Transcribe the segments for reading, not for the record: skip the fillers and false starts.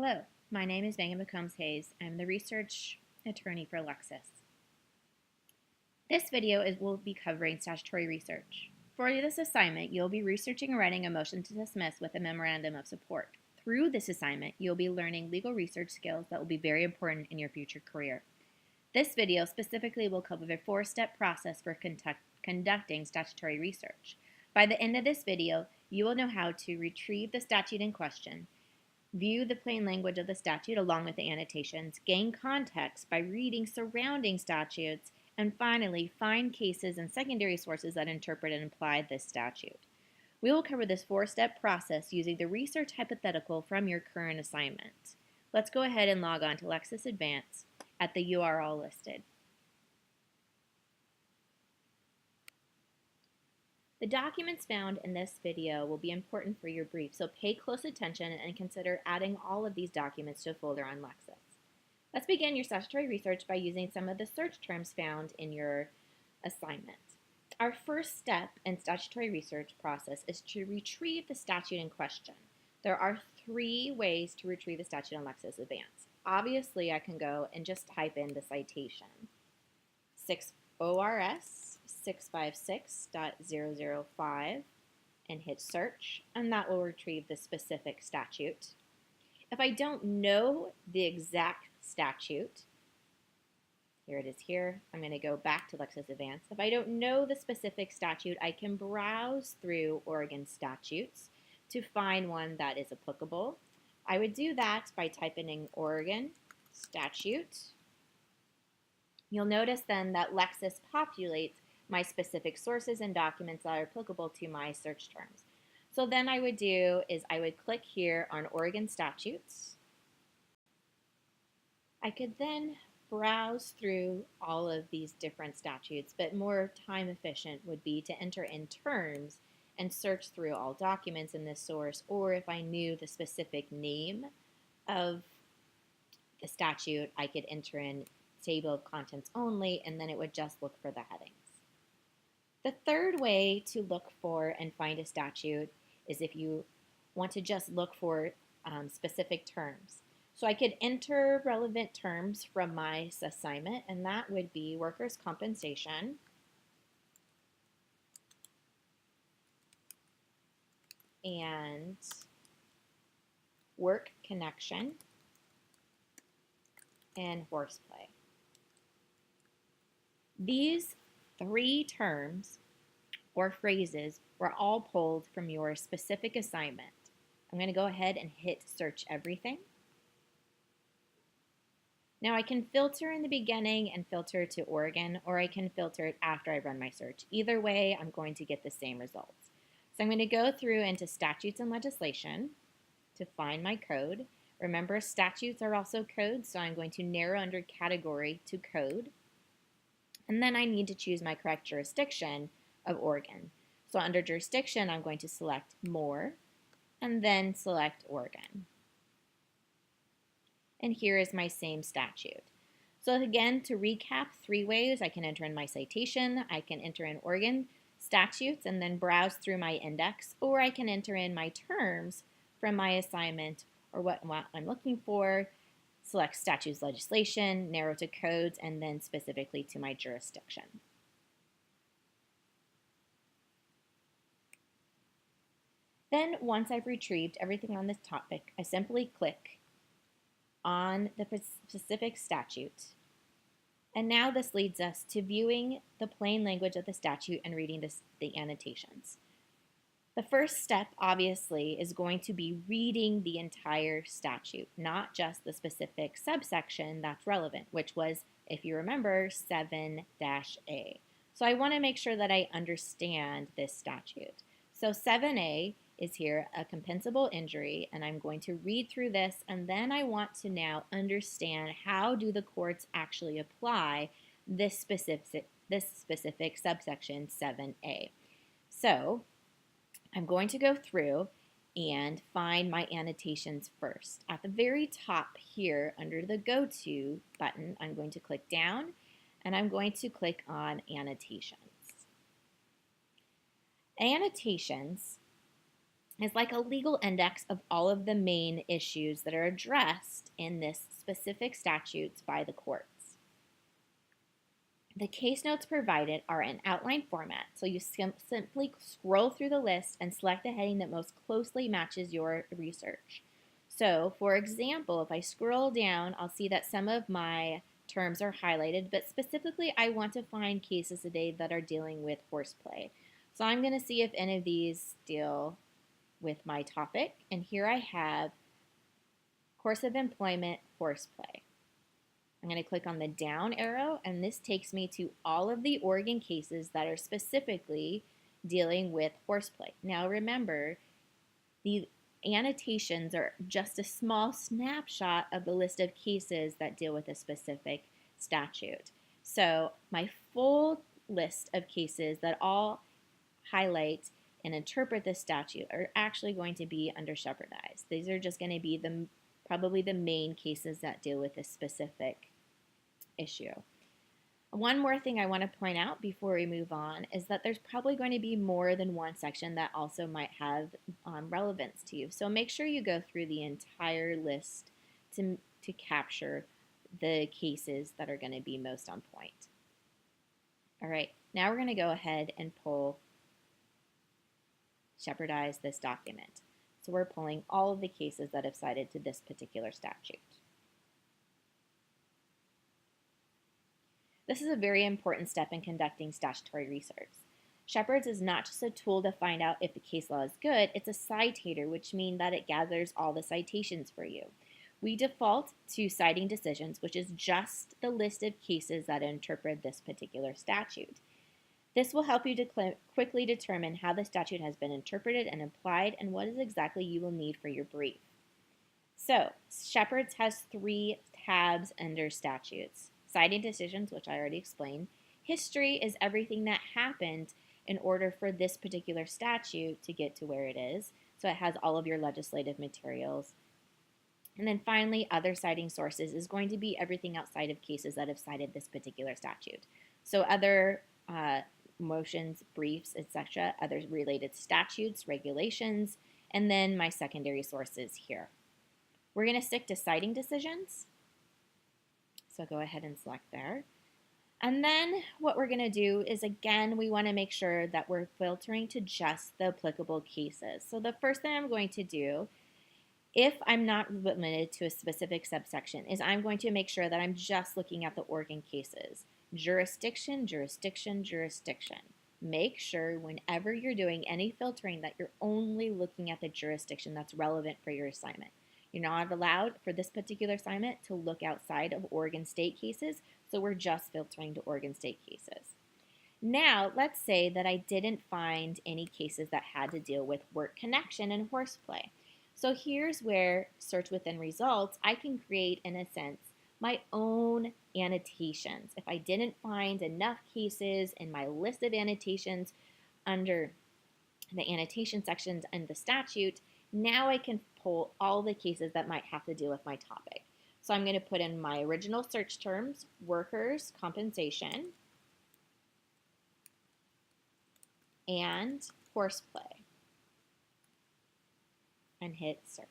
Hello, my name is Megan McCombs-Hayes. I'm the research attorney for Lexis. This video will be covering statutory research. For this assignment, you'll be researching and writing a motion to dismiss with a memorandum of support. Through this assignment, you'll be learning legal research skills that will be very important in your future career. This video specifically will cover the four-step process for conducting statutory research. By the end of this video, you will know how to retrieve the statute in question, view the plain language of the statute along with the annotations, gain context by reading surrounding statutes, and finally, find cases and secondary sources that interpret and apply this statute. We will cover this four-step process using the research hypothetical from your current assignment. Let's go ahead and log on to Lexis Advance at the URL listed. The documents found in this video will be important for your brief, so pay close attention and consider adding all of these documents to a folder on Lexis. Let's begin your statutory research by using some of the search terms found in your assignment. Our first step in statutory research process is to retrieve the statute in question. There are three ways to retrieve the statute on Lexis Advance. Obviously, I can go and just type in the citation, 6 ORS 656.005, and hit search, and that will retrieve the specific statute. If I don't know the exact statute, here it is here, I'm going to go back to Lexis Advance. If I don't know the specific statute, I can browse through Oregon statutes to find one that is applicable. I would do that by typing in Oregon statute. You'll notice then that Lexis populates my specific sources and documents that are applicable to my search terms. So then I would do is I would click here on Oregon statutes. I could then browse through all of these different statutes, but more time efficient would be to enter in terms and search through all documents in this source, or if I knew the specific name of the statute, I could enter in table of contents only, and then it would just look for the headings. The third way to look for and find a statute is if you want to just look for specific terms. So I could enter relevant terms from my assignment, and that would be workers' compensation, and work connection, and horseplay. These three terms or phrases were all pulled from your specific assignment. I'm going to go ahead and hit search everything. Now I can filter in the beginning and filter to Oregon, or I can filter it after I run my search. Either way, I'm going to get the same results. So I'm going to go through into statutes and legislation to find my code. Remember, statutes are also codes, so I'm going to narrow under category to code. And then I need to choose my correct jurisdiction of Oregon. So under jurisdiction, I'm going to select more and then select Oregon. And here is my same statute. So again, to recap, three ways: I can enter in my citation, I can enter in Oregon statutes and then browse through my index, or I can enter in my terms from my assignment or what I'm looking for, select statutes, legislation, narrow to codes, and then specifically to my jurisdiction. Then once I've retrieved everything on this topic, I simply click on the specific statute. And now this leads us to viewing the plain language of the statute and reading the annotations. The first step, obviously, is going to be reading the entire statute, not just the specific subsection that's relevant, which was, if you remember, 7-A. So I want to make sure that I understand this statute. So 7A is here, a compensable injury, and I'm going to read through this, and then I want to now understand how do the courts actually apply this specific subsection 7A. So I'm going to go through and find my annotations first. At the very top here under the Go To button, I'm going to click down and I'm going to click on Annotations. Annotations is like a legal index of all of the main issues that are addressed in this specific statutes by the courts. The case notes provided are in outline format, so you simply scroll through the list and select the heading that most closely matches your research. So, for example, if I scroll down, I'll see that some of my terms are highlighted, but specifically I want to find cases today that are dealing with horseplay. So I'm going to see if any of these deal with my topic, and here I have course of employment, horseplay. I'm going to click on the down arrow, and this takes me to all of the Oregon cases that are specifically dealing with horseplay. Now remember, the annotations are just a small snapshot of the list of cases that deal with a specific statute. So my full list of cases that all highlight and interpret this statute are actually going to be under Shepherdized. These are just going to be probably the main cases that deal with this specific issue. One more thing I want to point out before we move on is that there's probably going to be more than one section that also might have relevance to you. So make sure you go through the entire list to capture the cases that are going to be most on point. All right, now we're going to go ahead and Shepherdize this document. So we're pulling all of the cases that have cited to this particular statute. This is a very important step in conducting statutory research. Shepard's is not just a tool to find out if the case law is good, it's a citator, which means that it gathers all the citations for you. We default to citing decisions, which is just the list of cases that interpret this particular statute. This will help you to quickly determine how the statute has been interpreted and applied and what is exactly you will need for your brief. So, Shepard's has 3 tabs under statutes. Citing decisions, which I already explained. History is everything that happened in order for this particular statute to get to where it is. So it has all of your legislative materials. And then finally, other citing sources is going to be everything outside of cases that have cited this particular statute. So other motions, briefs, etc., other related statutes, regulations, and then my secondary sources here. We're going to stick to citing decisions. So go ahead and select there. And then what we're going to do is, again, we want to make sure that we're filtering to just the applicable cases. So the first thing I'm going to do, if I'm not limited to a specific subsection, is I'm going to make sure that I'm just looking at the Oregon cases. Jurisdiction, jurisdiction, jurisdiction. Make sure whenever you're doing any filtering that you're only looking at the jurisdiction that's relevant for your assignment. You're not allowed for this particular assignment to look outside of Oregon State cases, so we're just filtering to Oregon State cases. Now, let's say that I didn't find any cases that had to deal with work connection and horseplay. So here's where search within results, I can create, in a sense, my own annotations. If I didn't find enough cases in my list of annotations under the annotation sections and the statute, now I can pull all the cases that might have to deal with my topic. So I'm going to put in my original search terms, workers' compensation, and horseplay, and hit search.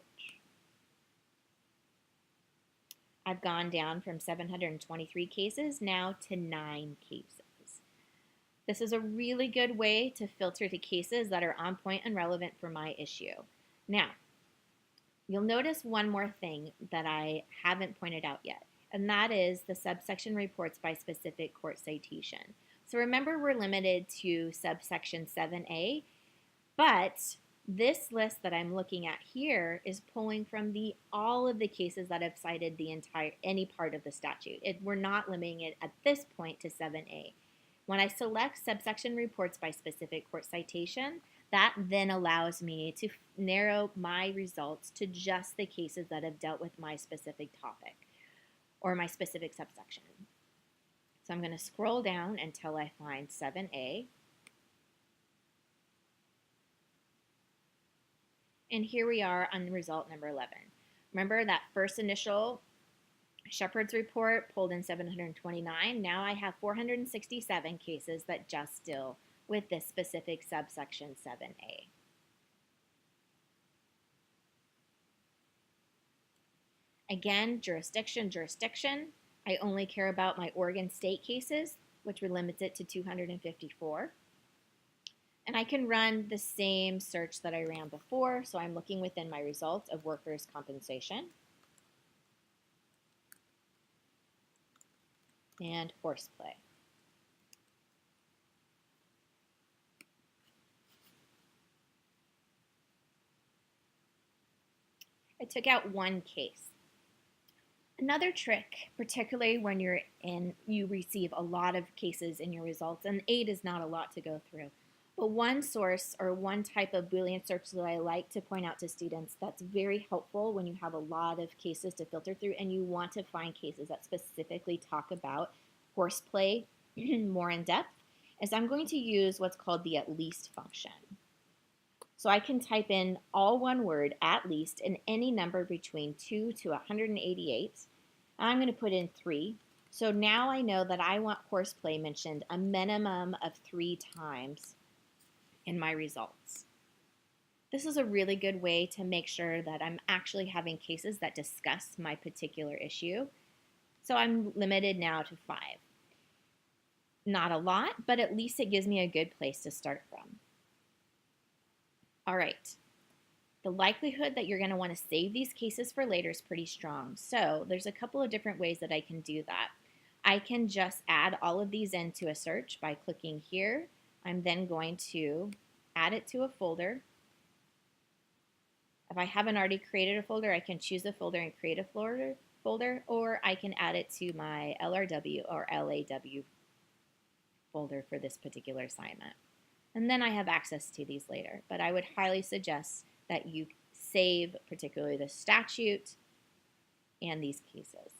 I've gone down from 723 cases now to 9 cases. This is a really good way to filter to cases that are on point and relevant for my issue. Now, you'll notice one more thing that I haven't pointed out yet, and that is the subsection reports by specific court citation. So remember, we're limited to subsection 7A, but this list that I'm looking at here is pulling from all of the cases that have cited any part of the statute. We're not limiting it at this point to 7A. When I select subsection reports by specific court citation, that then allows me to narrow my results to just the cases that have dealt with my specific topic or my specific subsection. So I'm going to scroll down until I find 7A. And here we are on result number 11. Remember that first initial Shepard's report pulled in 729. Now I have 467 cases that just deal with this specific subsection 7A. Again, jurisdiction, jurisdiction. I only care about my Oregon state cases, which limits it to 254. And I can run the same search that I ran before, so I'm looking within my results of workers' compensation and horseplay. I took out one case. Another trick, particularly when you receive a lot of cases in your results, and 8 is not a lot to go through. But one source or one type of Boolean search that I like to point out to students that's very helpful when you have a lot of cases to filter through and you want to find cases that specifically talk about horseplay more in depth, is I'm going to use what's called the at least function. So I can type in all one word, at least, and any number between 2 to 188. I'm going to put in 3. So now I know that I want horseplay mentioned a minimum of 3 times in my results. This is a really good way to make sure that I'm actually having cases that discuss my particular issue. So I'm limited now to 5. Not a lot, but at least it gives me a good place to start from. All right, the likelihood that you're going to want to save these cases for later is pretty strong. So there's a couple of different ways that I can do that. I can just add all of these into a search by clicking here. I'm then going to add it to a folder. If I haven't already created a folder, I can choose a folder and create a folder, or I can add it to my LRW or LAW folder for this particular assignment. And then I have access to these later. But I would highly suggest that you save particularly the statute and these cases.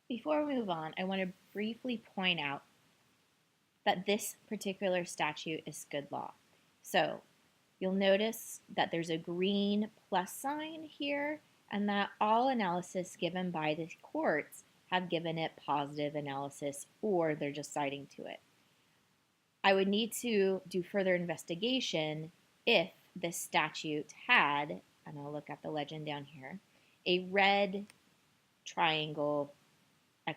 Before we move on, I want to briefly point out that this particular statute is good law. So you'll notice that there's a green plus sign here and that all analysis given by the courts have given it positive analysis or they're just citing to it. I would need to do further investigation if this statute had, and I'll look at the legend down here, a red triangle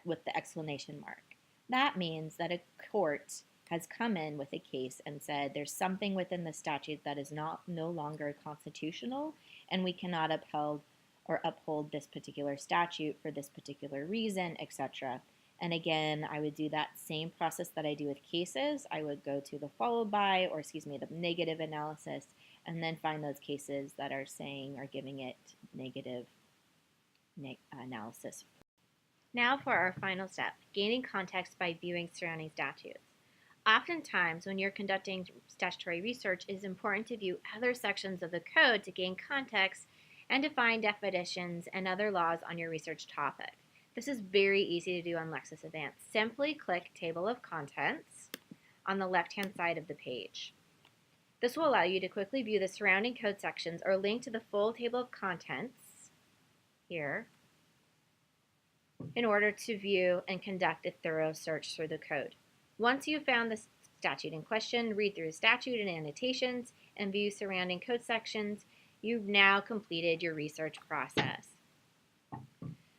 with the exclamation mark. That means that a court has come in with a case and said there's something within the statute that is no longer constitutional and we cannot uphold this particular statute for this particular reason, etc. And again, I would do that same process that I do with cases. I would go to the followed by, or excuse me, the negative analysis, and then find those cases that are saying or giving it negative analysis. Now for our final step, gaining context by viewing surrounding statutes. Oftentimes, when you're conducting statutory research, it is important to view other sections of the code to gain context and to find definitions and other laws on your research topic. This is very easy to do on Lexis Advanced. Simply click Table of Contents on the left-hand side of the page. This will allow you to quickly view the surrounding code sections or link to the full table of contents here in order to view and conduct a thorough search through the code. Once you've found the statute in question, read through the statute and annotations and view surrounding code sections. You've now completed your research process.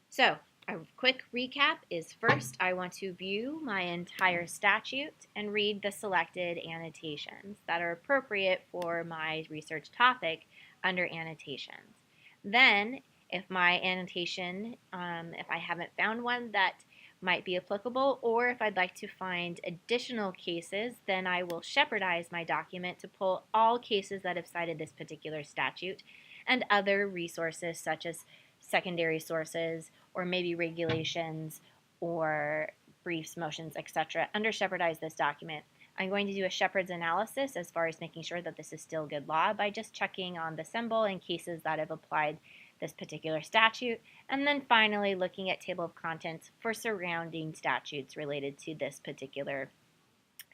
So, a quick recap is first, I want to view my entire statute and read the selected annotations that are appropriate for my research topic under annotations. Then, if my annotation, if I haven't found one that might be applicable, or if I'd like to find additional cases, then I will shepherdize my document to pull all cases that have cited this particular statute and other resources such as secondary sources or maybe regulations or briefs, motions, etc. under shepherdize this document. I'm going to do a shepherd's analysis as far as making sure that this is still good law by just checking on the symbol in cases that have applied this particular statute, and then finally looking at table of contents for surrounding statutes related to this particular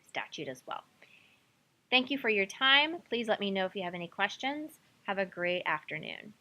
statute as well. Thank you for your time. Please let me know if you have any questions. Have a great afternoon.